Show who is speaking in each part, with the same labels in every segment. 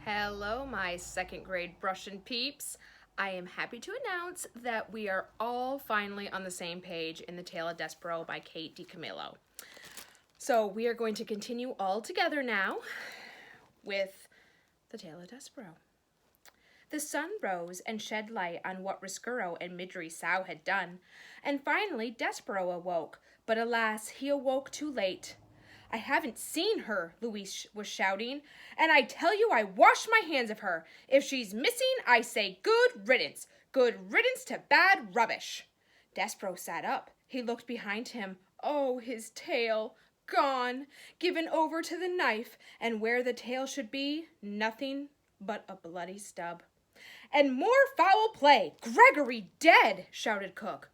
Speaker 1: Hello, my second grade Brussian peeps. I am happy to announce that we are all finally on the same page in The Tale of Despereaux by Kate DiCamillo. So we are going to continue all together now with The Tale of Despereaux. The sun rose and shed light on what Roscuro and Midgery Sow had done, and finally Despereaux awoke, but alas, he awoke too late. "I haven't seen her," Louise was shouting, "and I tell you I wash my hands of her. If she's missing, I say good riddance. Good riddance to bad rubbish." Despereaux sat up. He looked behind him. Oh, his tail! Gone! Given over to the knife, and where the tail should be, nothing but a bloody stub. "And more foul play! Gregory dead!" shouted Cook.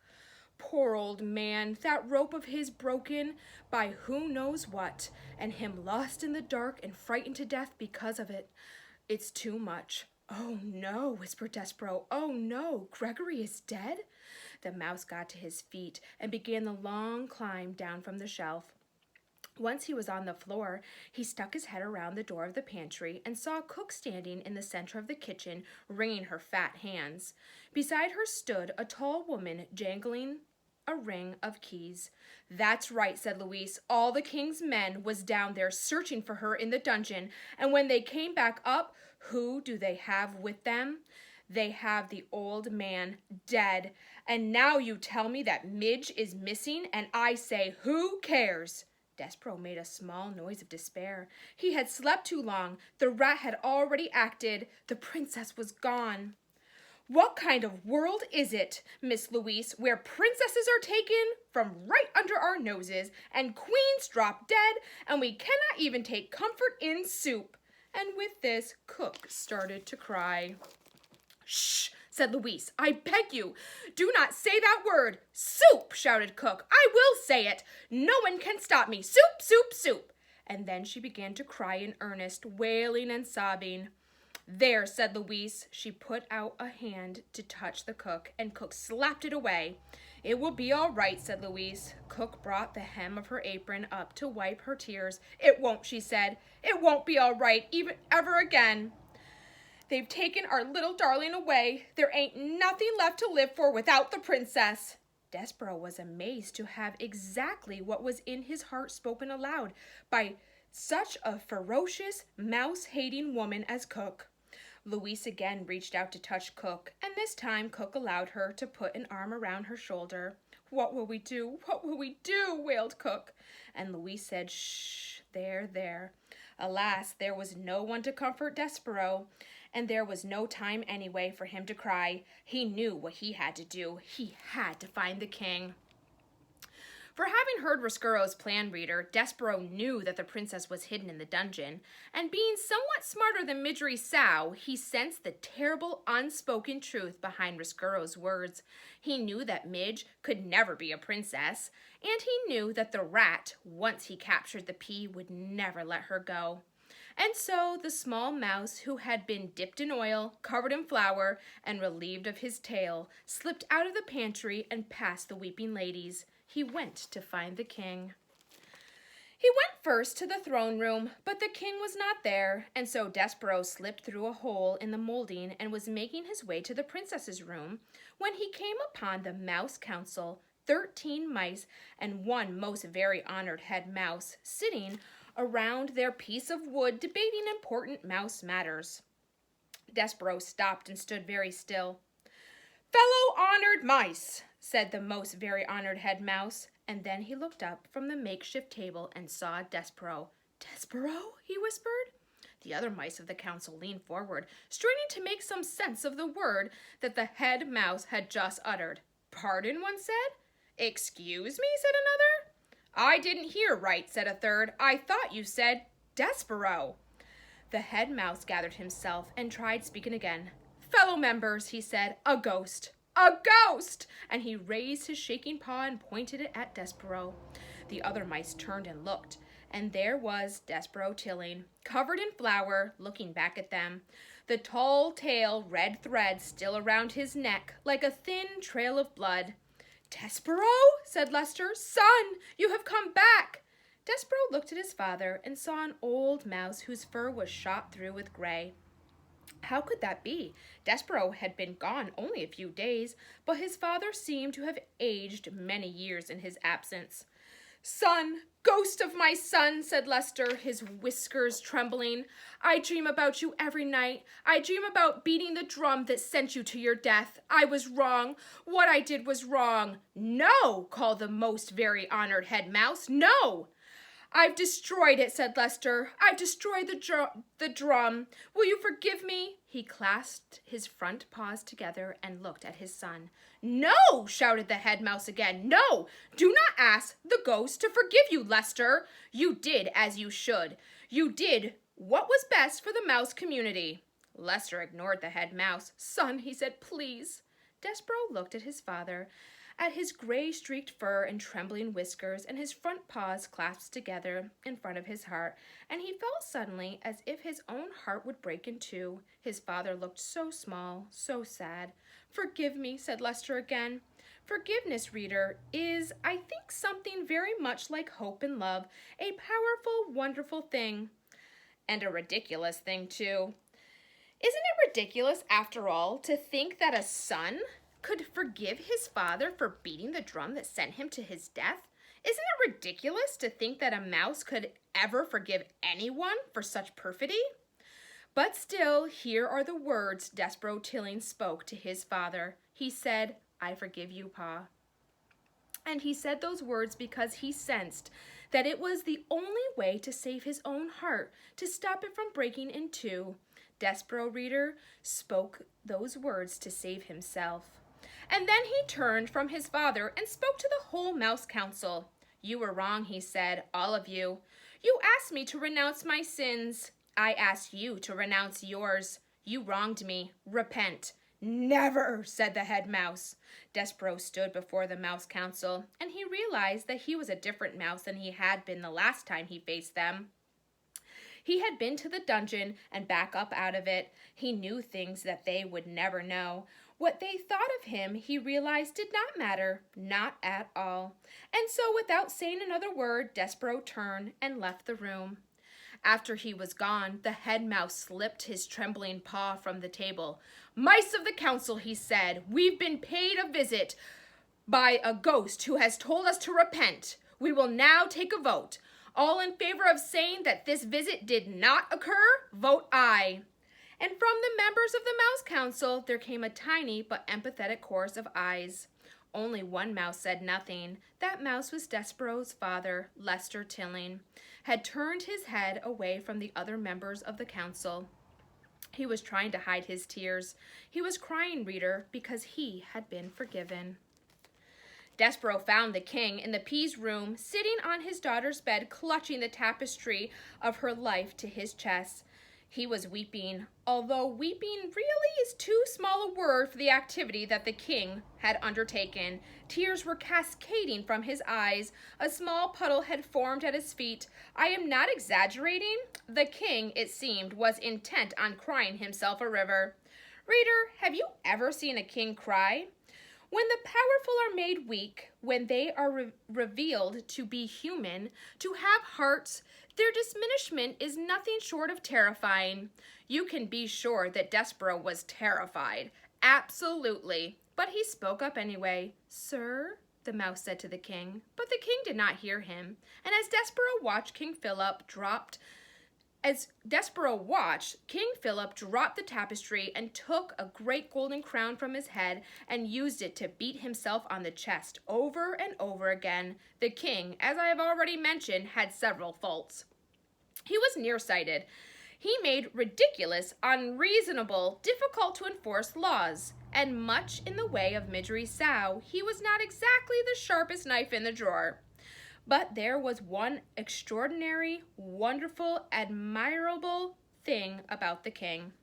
Speaker 1: "Poor old man, that rope of his broken by who knows what, and him lost in the dark and frightened to death because of it. It's too much." "Oh no," whispered Despereaux. "Oh no, Gregory is dead?" The mouse got to his feet and began the long climb down from the shelf. Once he was on the floor, he stuck his head around the door of the pantry and saw Cook standing in the center of the kitchen, wringing her fat hands. Beside her stood a tall woman jangling a ring of keys. "That's right," said Louise. "All the king's men was down there searching for her in the dungeon, and when they came back up, who do they have with them? They have the old man dead. And now you tell me that Midge is missing, and I say, who cares?" Despereaux made a small noise of despair. He had slept too long. The rat had already acted. The princess was gone. "What kind of world is it, Miss Louise, where princesses are taken from right under our noses, and queens drop dead, and we cannot even take comfort in soup?" And with this, Cook started to cry. "Shh!" said Louise. "I beg you, do not say that word." "Soup!" shouted Cook. "I will say it. No one can stop me. Soup, soup, soup." And then she began to cry in earnest, wailing and sobbing. "There," said Louise. She put out a hand to touch the cook, and Cook slapped it away. "It will be all right," said Louise. Cook brought the hem of her apron up to wipe her tears. "It won't," she said. "It won't be all right, even ever again. They've taken our little darling away. There ain't nothing left to live for without the princess." Despereaux was amazed to have exactly what was in his heart spoken aloud by such a ferocious, mouse-hating woman as Cook. Louise again reached out to touch Cook, and this time Cook allowed her to put an arm around her shoulder. "What will we do? What will we do?" wailed Cook. And Louise said, "Shh, there." Alas, there was no one to comfort Despereaux, and there was no time anyway for him to cry. He knew what he had to do. He had to find the king. For having heard Roscuro's plan, reader, Despereaux knew that the princess was hidden in the dungeon, and being somewhat smarter than Midgery Sow, he sensed the terrible unspoken truth behind Roscuro's words. He knew that Midge could never be a princess, and he knew that the rat, once he captured the pea, would never let her go. And so the small mouse, who had been dipped in oil, covered in flour, and relieved of his tail, slipped out of the pantry and past the weeping ladies. He went to find the king. He went first to the throne room, but the king was not there, and so Despereaux slipped through a hole in the molding and was making his way to the princess's room when he came upon the mouse council, 13 mice and one most very honored head mouse, sitting around their piece of wood debating important mouse matters. Despereaux stopped and stood very still. "Fellow honored mice," said the most very honored head mouse, and then he looked up from the makeshift table and saw Despereaux. "Despereaux?" he whispered. The other mice of the council leaned forward, straining to make some sense of the word that the head mouse had just uttered. "Pardon," one said. "Excuse me," said another. "I didn't hear right," said a third. "I thought you said Despereaux." The head mouse gathered himself and tried speaking again. "Fellow members," he said, "a ghost. A ghost!" And he raised his shaking paw and pointed it at Despereaux. The other mice turned and looked, and there was Despereaux Tilling, covered in flour, looking back at them. The tall tail, red thread still around his neck, like a thin trail of blood. "Despereaux," said Lester, "son, you have come back." Despereaux looked at his father and saw an old mouse whose fur was shot through with gray. How could that be? Despereaux had been gone only a few days, but his father seemed to have aged many years in his absence. "Son, ghost of my son," said Lester, his whiskers trembling, "I dream about you every night. I dream about beating the drum that sent you to your death. I was wrong. What I did was wrong." "No," called the most very honored head mouse. "No." "I've destroyed it," said Lester. "I've destroyed the drum. Will you forgive me?" He clasped his front paws together and looked at his son. "No," shouted the head mouse again. "No, do not ask the ghost to forgive you, Lester. You did as you should. You did what was best for the mouse community." Lester ignored the head mouse. "Son," he said, "please." Despereaux looked at his father, at his gray-streaked fur and trembling whiskers, and his front paws clasped together in front of his heart, and he felt suddenly as if his own heart would break in two. His father looked so small, so sad. "Forgive me," said Lester again. Forgiveness, reader, is, I think, something very much like hope and love, a powerful, wonderful thing. And a ridiculous thing, too. Isn't it ridiculous, after all, to think that a son could forgive his father for beating the drum that sent him to his death? Isn't it ridiculous to think that a mouse could ever forgive anyone for such perfidy? But still, here are the words Despereaux Tilling spoke to his father. He said, "I forgive you, Pa." And he said those words because he sensed that it was the only way to save his own heart, to stop it from breaking in two. Despereaux, reader, spoke those words to save himself. And then he turned from his father and spoke to the whole mouse council. "You were wrong," he said, "all of you. You asked me to renounce my sins. I asked you to renounce yours. You wronged me. Repent." "Never," said the head mouse. Despereaux stood before the mouse council, and he realized that he was a different mouse than he had been the last time he faced them. He had been to the dungeon and back up out of it. He knew things that they would never know. What they thought of him, he realized, did not matter, not at all. And so, without saying another word, Despereaux turned and left the room. After he was gone, the head mouse slipped his trembling paw from the table. "Mice of the council," he said, "we've been paid a visit by a ghost who has told us to repent. We will now take a vote. All in favor of saying that this visit did not occur, vote aye." And from the members of the Mouse Council, there came a tiny but empathetic chorus of ayes. Only one mouse said nothing. That mouse was Despereaux's father, Lester Tilling, had turned his head away from the other members of the council. He was trying to hide his tears. He was crying, reader, because he had been forgiven. Despereaux found the king in the peas room, sitting on his daughter's bed, clutching the tapestry of her life to his chest. He was weeping, although weeping really is too small a word for the activity that the king had undertaken. Tears were cascading from his eyes. A small puddle had formed at his feet. I am not exaggerating. The king, it seemed, was intent on crying himself a river. Reader, have you ever seen a king cry? When the powerful are made weak, when they are revealed to be human, to have hearts, their diminishment is nothing short of terrifying. You can be sure that Despereaux was terrified. Absolutely. But he spoke up anyway. "Sir," the mouse said to the king. But the king did not hear him. And as Despereaux watched, King Philip dropped the tapestry and took a great golden crown from his head and used it to beat himself on the chest over and over again. The king, as I have already mentioned, had several faults. He was nearsighted. He made ridiculous, unreasonable, difficult to enforce laws, and much in the way of Midgery Sow, he was not exactly the sharpest knife in the drawer. But there was one extraordinary, wonderful, admirable thing about the king.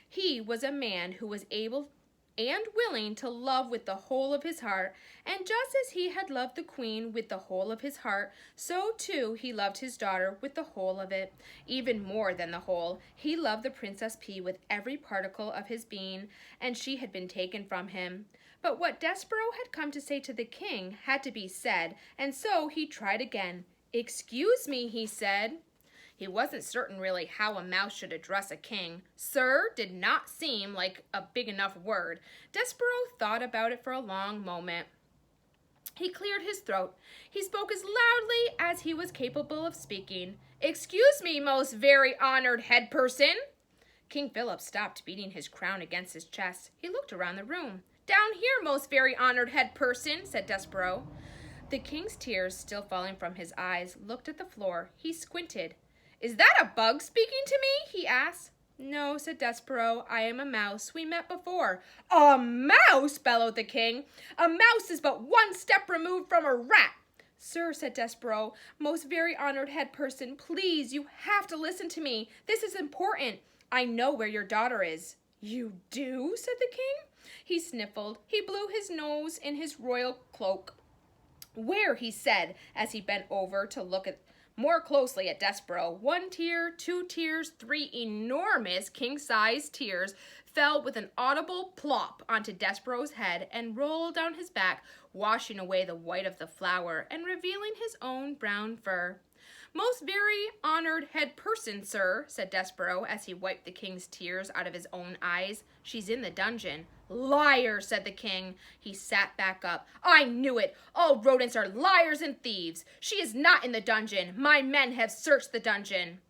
Speaker 1: He was a man who was able and willing to love with the whole of his heart, and just as he had loved the queen with the whole of his heart, so too he loved his daughter with the whole of it. Even more than the whole, he loved the Princess P with every particle of his being, and she had been taken from him. But what Despereaux had come to say to the king had to be said, and so he tried again. "Excuse me," he said. He wasn't certain really how a mouse should address a king. Sir did not seem like a big enough word. Despereaux thought about it for a long moment. He cleared his throat. He spoke as loudly as he was capable of speaking. "Excuse me, most very honored head person." King Philip stopped beating his crown against his chest. He looked around the room. "Down here, most very honored head person," said Despereaux. The king's tears, still falling from his eyes, looked at the floor. He squinted. "Is that a bug speaking to me?" he asked. "No," said Despereaux. "I am a mouse. We met before." "A mouse!" bellowed the king. "A mouse is but one step removed from a rat." "Sir," said Despereaux, "most very honored head person, please, you have to listen to me. This is important. I know where your daughter is." "You do?" said the king. He sniffled. He blew his nose in his royal cloak. "Where?" he said, as he bent over to look more closely at Despereaux. 1 tear, 2 tears, 3 enormous king-sized tears fell with an audible plop onto Despereaux's head and rolled down his back, washing away the white of the flower and revealing his own brown fur. "Most very honored head person, sir," said Despereaux as he wiped the king's tears out of his own eyes. "She's in the dungeon." "Liar," said the king. He sat back up. "I knew it. All rodents are liars and thieves. She is not in the dungeon. My men have searched the dungeon."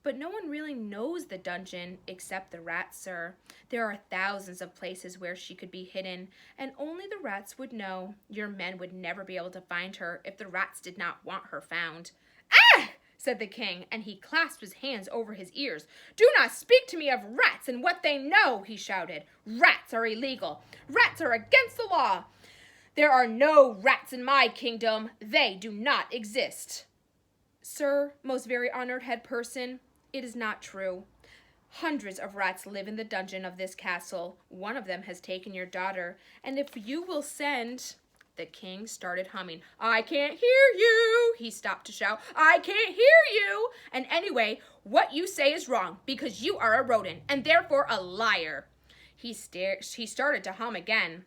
Speaker 1: "But no one really knows the dungeon except the rats, sir. There are thousands of places where she could be hidden, and only the rats would know. Your men would never be able to find her if the rats did not want her found." "Ah!" said the king, and he clasped his hands over his ears. "Do not speak to me of rats and what they know," he shouted. "Rats are illegal. Rats are against the law. There are no rats in my kingdom. They do not exist." "Sir, most very honored head person, it is not true. Hundreds of rats live in the dungeon of this castle. One of them has taken your daughter, and if you will send—" The king started humming. "I can't hear you," he stopped to shout. "I can't hear you. And anyway, what you say is wrong, because you are a rodent, and therefore a liar." He started to hum again.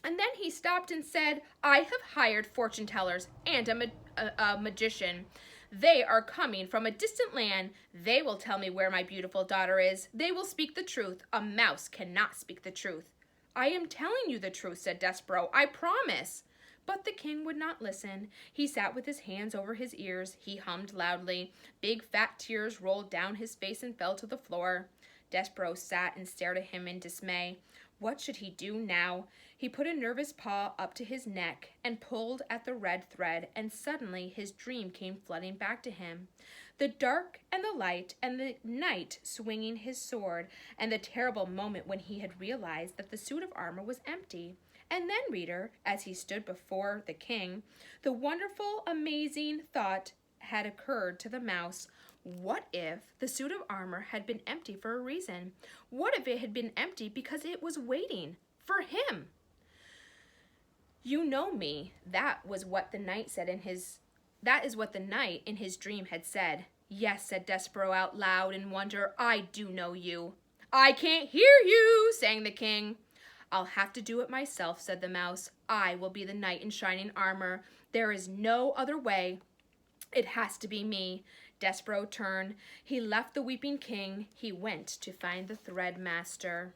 Speaker 1: And then he stopped and said, "I have hired fortune tellers and a magician. They are coming from a distant land. They will tell me where my beautiful daughter is. They will speak the truth. A mouse cannot speak the truth." "I am telling you the truth," said Despereaux. "I promise." But the king would not listen. He sat with his hands over his ears. He hummed loudly. Big fat tears rolled down his face and fell to the floor. Despereaux sat and stared at him in dismay. What should he do now? He put a nervous paw up to his neck and pulled at the red thread, and suddenly his dream came flooding back to him. The dark and the light and the knight swinging his sword, and the terrible moment when he had realized that the suit of armor was empty. And then, reader, as he stood before the king, the wonderful, amazing thought had occurred to the mouse. What if the suit of armor had been empty for a reason? What if it had been empty because it was waiting for him? "You know me," that is what the knight in his dream had said. "Yes," said Despereaux out loud in wonder, "I do know you." "I can't hear you," sang the king. "I'll have to do it myself," said the mouse. "I will be the knight in shining armor. There is no other way. It has to be me." Despereaux turned. He left the weeping king. He went to find the thread master.